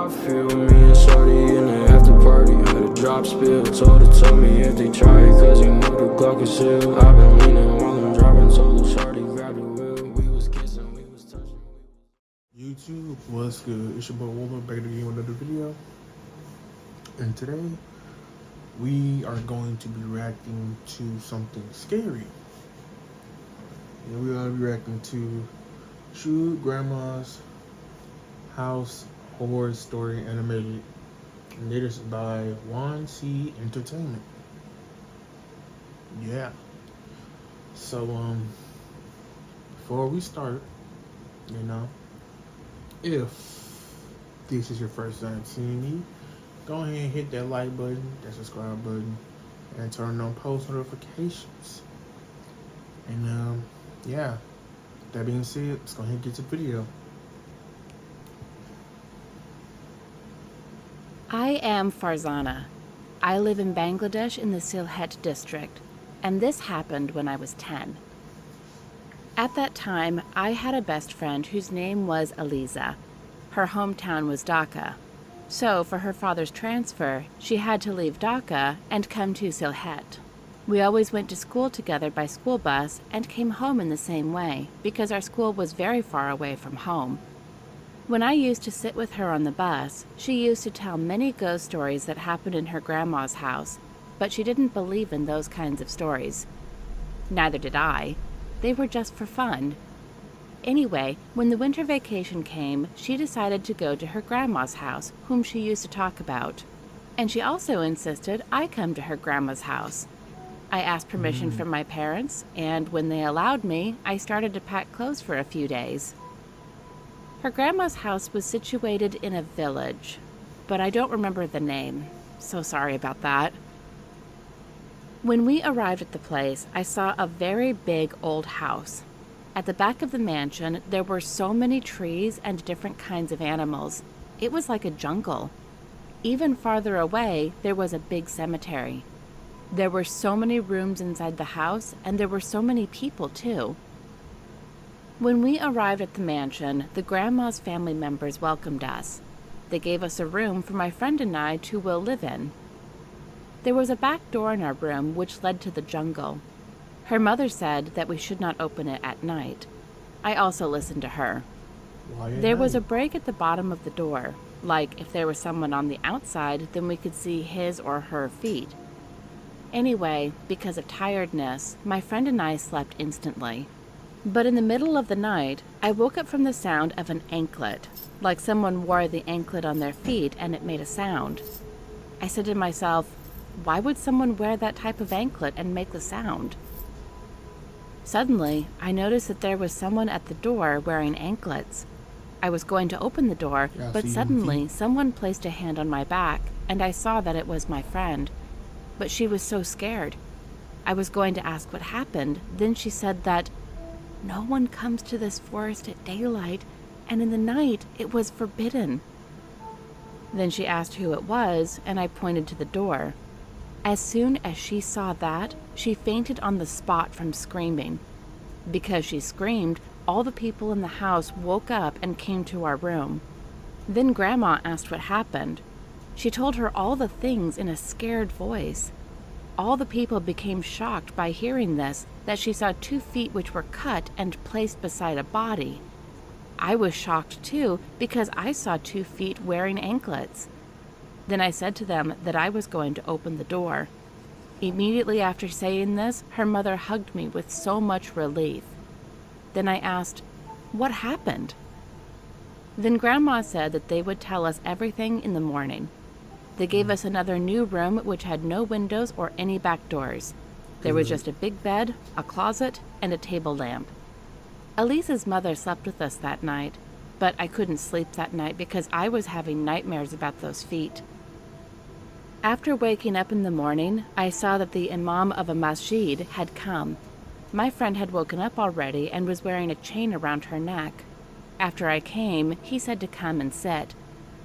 I feel. Me and Shorty in the after party, had a drop spill. Told her, tell me if they try it, cause he knew the Glock is sealed. I've been leaning while I'm driving, told her Shorty grab the wheel. We was kissing, we was touching. YouTube, what's good? It's your boy Woman back again with another video. And today we are going to be reacting to something scary. And we are reacting to Shoot Grandma's House Horror Story Animated. And it is by One C Entertainment. Yeah. So before we start, if this is your first time seeing me, go ahead and hit that like button, that subscribe button, and turn on post notifications. And yeah, that being said, let's go ahead and get to the video. I am Farzana. I live in Bangladesh in the Sylhet district, and this happened when I was 10. At that time, I had a best friend whose name was Aliza. Her hometown was Dhaka. So, for her father's transfer, she had to leave Dhaka and come to Sylhet. We always went to school together by school bus and came home in the same way, because our school was very far away from home. When I used to sit with her on the bus, she used to tell many ghost stories that happened in her grandma's house, but she didn't believe in those kinds of stories. Neither did I. They were just for fun. Anyway, when the winter vacation came, she decided to go to her grandma's house, whom she used to talk about. And she also insisted I come to her grandma's house. I asked permission from my parents, and when they allowed me, I started to pack clothes for a few days. Her grandma's house was situated in a village, but I don't remember the name, so sorry about that. When we arrived at the place, I saw a very big old house. At the back of the mansion, there were so many trees and different kinds of animals. It was like a jungle. Even farther away, there was a big cemetery. There were so many rooms inside the house, and there were so many people, too. When we arrived at the mansion, the grandma's family members welcomed us. They gave us a room for my friend and I to live in. There was a back door in our room which led to the jungle. Her mother said that we should not open it at night. I also listened to her. There was a break at the bottom of the door, like if there was someone on the outside, then we could see his or her feet. Anyway, because of tiredness, my friend and I slept instantly. But in the middle of the night, I woke up from the sound of an anklet, like someone wore the anklet on their feet and it made a sound. I said to myself, why would someone wear that type of anklet and make the sound? Suddenly, I noticed that there was someone at the door wearing anklets. I was going to open the door, but suddenly someone placed a hand on my back, and I saw that it was my friend. But she was so scared. I was going to ask what happened, then she said that no one comes to this forest at daylight, and in the night it was forbidden. Then she asked who it was, and I pointed to the door. As soon as she saw that, she fainted on the spot from screaming. Because she screamed, all the people in the house woke up and came to our room. Then Grandma asked what happened. She told her all the things in a scared voice. All the people became shocked by hearing this, that she saw 2 feet which were cut and placed beside a body. I was shocked too, because I saw 2 feet wearing anklets. Then I said to them that I was going to open the door. Immediately after saying this, her mother hugged me with so much relief. Then I asked, what happened? Then Grandma said that they would tell us everything in the morning. They gave us another new room which had no windows or any back doors. There was just a big bed, a closet, and a table lamp. Elisa's mother slept with us that night, but I couldn't sleep that night because I was having nightmares about those feet. After waking up in the morning, I saw that the imam of a masjid had come. My friend had woken up already and was wearing a chain around her neck. After I came, he said to come and sit.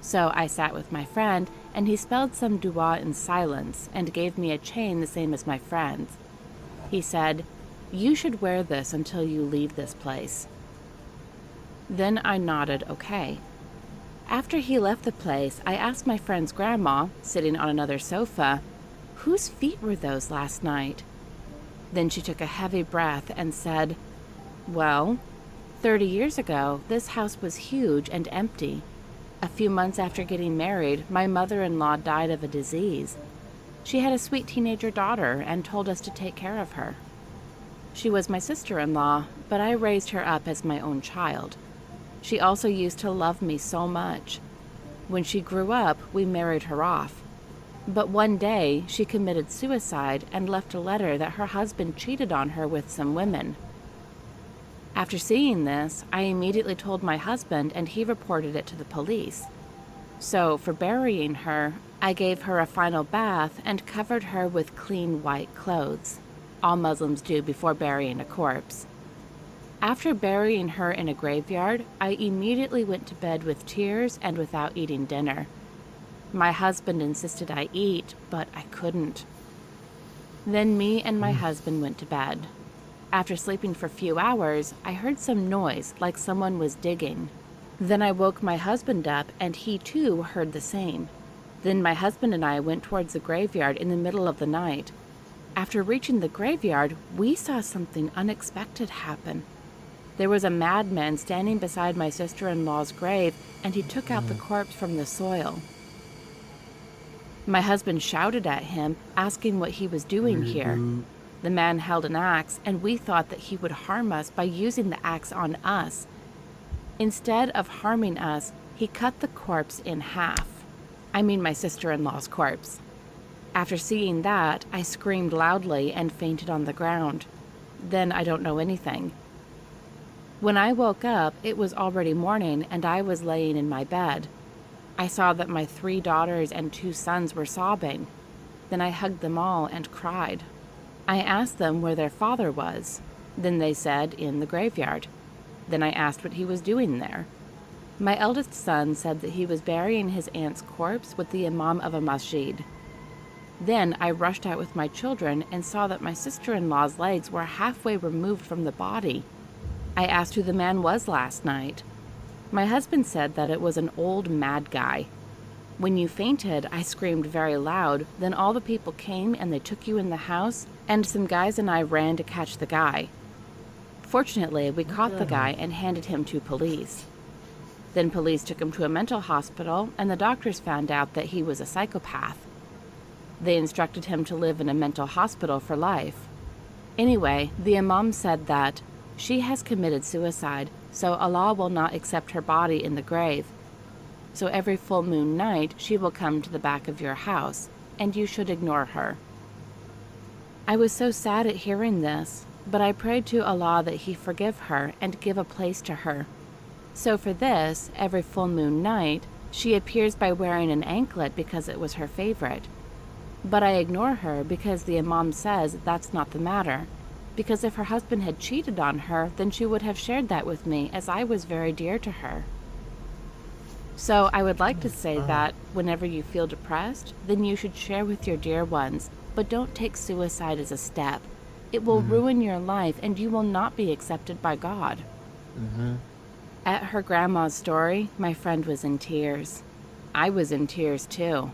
So I sat with my friend, and he spelled some dua in silence and gave me a chain the same as my friend's. He said, "You should wear this until you leave this place." Then I nodded okay. After he left the place, I asked my friend's grandma, sitting on another sofa, whose feet were those last night? Then she took a heavy breath and said, well, 30 years ago, this house was huge and empty. A few months after getting married, my mother-in-law died of a disease. She had a sweet teenager daughter and told us to take care of her. She was my sister-in-law, but I raised her up as my own child. She also used to love me so much. When she grew up, we married her off. But one day, she committed suicide and left a letter that her husband cheated on her with some women. After seeing this, I immediately told my husband and he reported it to the police. So, for burying her, I gave her a final bath and covered her with clean white clothes. All Muslims do before burying a corpse. After burying her in a graveyard, I immediately went to bed with tears and without eating dinner. My husband insisted I eat, but I couldn't. Then me and my husband went to bed. After sleeping for a few hours, I heard some noise like someone was digging. Then I woke my husband up and he too heard the same. Then my husband and I went towards the graveyard in the middle of the night. After reaching the graveyard, we saw something unexpected happen. There was a madman standing beside my sister-in-law's grave, and he took out the corpse from the soil. My husband shouted at him, asking what he was doing here. The man held an axe, and we thought that he would harm us by using the axe on us. Instead of harming us, he cut the corpse in half. I mean my sister-in-law's corpse. After seeing that, I screamed loudly and fainted on the ground. Then I don't know anything. When I woke up, it was already morning and I was laying in my bed. I saw that my 3 daughters and 2 sons were sobbing. Then I hugged them all and cried. I asked them where their father was. Then they said, in the graveyard. Then I asked what he was doing there. My eldest son said that he was burying his aunt's corpse with the imam of a masjid. Then I rushed out with my children and saw that my sister-in-law's legs were halfway removed from the body. I asked who the man was last night. My husband said that it was an old mad guy. When you fainted, I screamed very loud. Then all the people came and they took you in the house, and some guys and I ran to catch the guy. Fortunately, we caught the guy and handed him to police. Then police took him to a mental hospital, and the doctors found out that he was a psychopath. They instructed him to live in a mental hospital for life. Anyway, the imam said that she has committed suicide, so Allah will not accept her body in the grave. So every full moon night, she will come to the back of your house, and you should ignore her. I was so sad at hearing this, but I prayed to Allah that He forgive her and give a place to her. So for this, every full moon night, she appears by wearing an anklet because it was her favorite. But I ignore her because the imam says that's not the matter. Because if her husband had cheated on her, then she would have shared that with me, as I was very dear to her. So I would like to say that whenever you feel depressed, then you should share with your dear ones, but don't take suicide as a step. It will ruin your life and you will not be accepted by God. At her grandma's story, my friend was in tears. I was in tears too.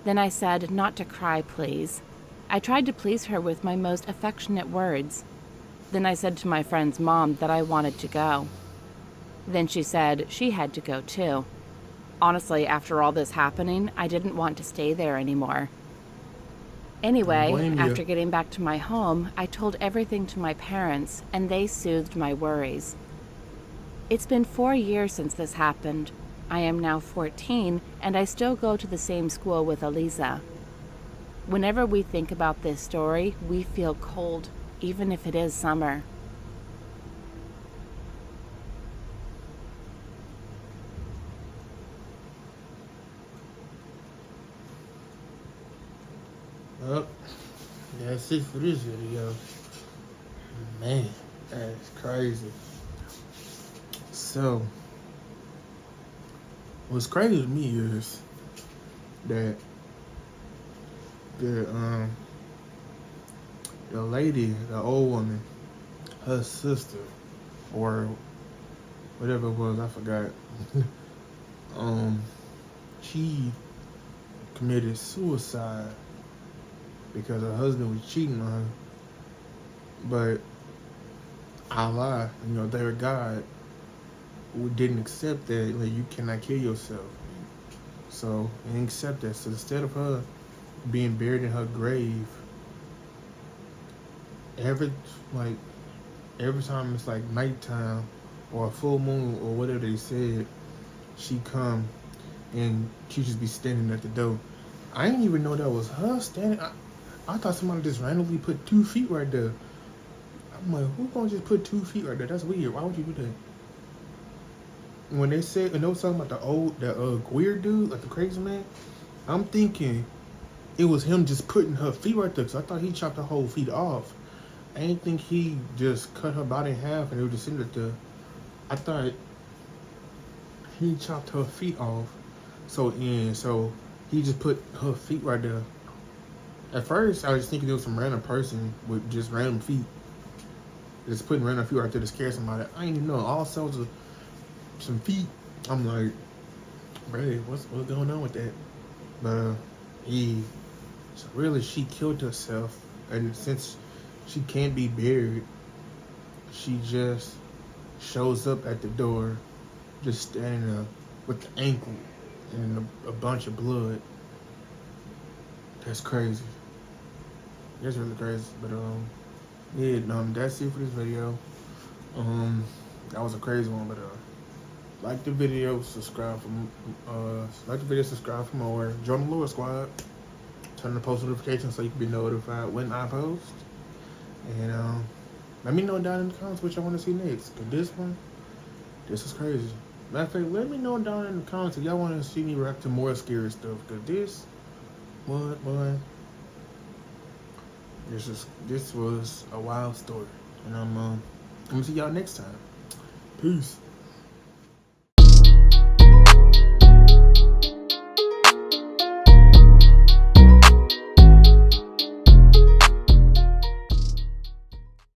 Then I said not to cry, please. I tried to please her with my most affectionate words. Then I said to my friend's mom that I wanted to go. Then she said she had to go too. Honestly, after all this happening, I didn't want to stay there anymore. Anyway, after getting back to my home, I told everything to my parents, and they soothed my worries. It's been 4 years since this happened. I am now 14, and I still go to the same school with Aliza. Whenever we think about this story, we feel cold, even if it is summer. Well, that's it for this video. Man, that's crazy. So, what's crazy to me is that the lady, the old woman, her sister, or whatever it was, I forgot. she committed suicide because her husband was cheating on her. But Allah, their God, didn't accept that. Like, you cannot kill yourself. So, and didn't accept that. So instead of her being buried in her grave, every time it's like nighttime or a full moon or whatever they said, she come and she just be standing at the door. I didn't even know that was her standing. I thought somebody just randomly put 2 feet right there. I'm like, who's gonna just put 2 feet right there? That's weird. Why would you do that? When they said, and they was talking about the weird dude, like the crazy man, I'm thinking it was him just putting her feet right there. So I thought he chopped her whole feet off. I didn't think he just cut her body in half and it was just sitting there. I thought he chopped her feet off. So he just put her feet right there. At first, I was thinking it was some random person with just random feet. Just putting random feet right there to scare somebody. I didn't even know. All sorts of some feet. I'm like, bro, what's going on with that? But so really, she killed herself. And since she can't be buried, she just shows up at the door, just standing there with the ankle and a bunch of blood. That's crazy. That's really crazy. But yeah, that's it for this video. That was a crazy one. But like the video, subscribe for more. Join the Lord Squad. Turn on the post notifications so you can be notified when I post. And let me know down in the comments what y'all want to see next. Cause this is crazy. Matter of fact, let me know down in the comments if y'all want to see me react to more scary stuff. Cause this was a wild story. And I'm gonna see y'all next time. Peace.